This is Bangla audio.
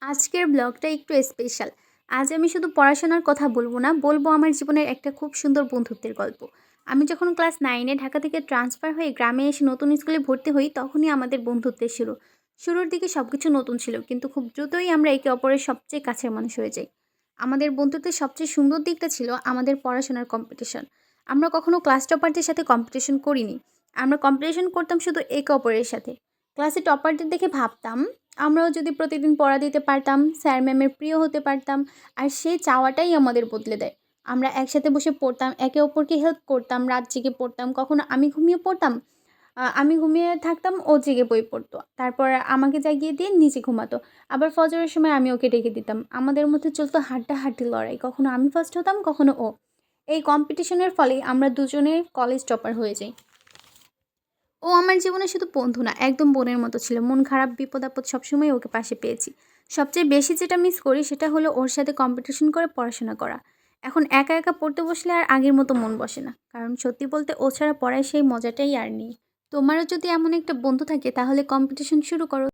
আজকের ব্লগটা একটু স্পেশাল। আজ আমি শুধু পড়াশোনার কথা বলবো না, বলবো আমার জীবনের একটা খুব সুন্দর বন্ধুত্বের গল্প। আমি যখন ক্লাস 9 এ ঢাকা থেকে ট্রান্সফার হয়ে গ্রামে এসে নতুন স্কুলে ভর্তি হই, তখনই আমাদের বন্ধুত্বের শুরু। শুরুর দিকে সবকিছু নতুন ছিল, কিন্তু খুব দ্রুতই আমরা একে অপরের সবচেয়ে কাছের মানুষ হয়ে যাই। আমাদের বন্ধুত্বের সবচেয়ে সুন্দর দিকটা ছিল আমাদের পড়াশোনার কম্পিটিশন। আমরা কখনো ক্লাস টপারদের সাথে কম্পিটিশন করিনি। আমরা কম্পিটিশন করতাম শুধু একে অপরের সাথে। ক্লাসে টপারদের দেখে ভাবতাম আমরাও যদি প্রতিদিন পড়া দিতে পারতাম, স্যার ম্যামের প্রিয় হতে পারতাম। আর সেই চাওয়াটাই আমাদের বদলে দেয়। আমরা একসাথে বসে পড়তাম, একে অপরকে হেল্প করতাম, রাত জেগে পড়তাম। কখনো আমি ঘুমিয়ে পড়তাম, আমি ঘুমিয়ে থাকতাম, ও জেগে বই পড়তো। তারপর আমাকে জাগিয়ে দিয়ে নিচে ঘুমাতো। আবার ফজরের সময় আমি ওকে ডেকে দিতাম। আমাদের মধ্যে চলতো হাড্ডাহাড্ডি লড়াই। কখনো আমি ফার্স্ট হতাম, কখনো ও। এই কম্পিটিশনের ফলেই আমরা দুজনেই কলেজ টপার হয়ে যাই। ও আমার জীবনে শুধু বন্ধু না, একদম বোনের মতো ছিল। মন খারাপ, বিপদ-আপদ সবসময় ওকে পাশে পেয়েছি। সবচেয়ে বেশি যেটা মিস করি সেটা হলো ওর সাথে কম্পিটিশন করে পড়াশোনা করা। এখন একা, একা পড়তে বসলে আর আগের মতো মন বসে না। কারণ সত্যি বলতে ও ছাড়া পড়ায় সেই মজাটাই আর নেই। তোমারও যদি এমন একটা বন্ধু থাকে তাহলে কম্পিটিশন শুরু করো।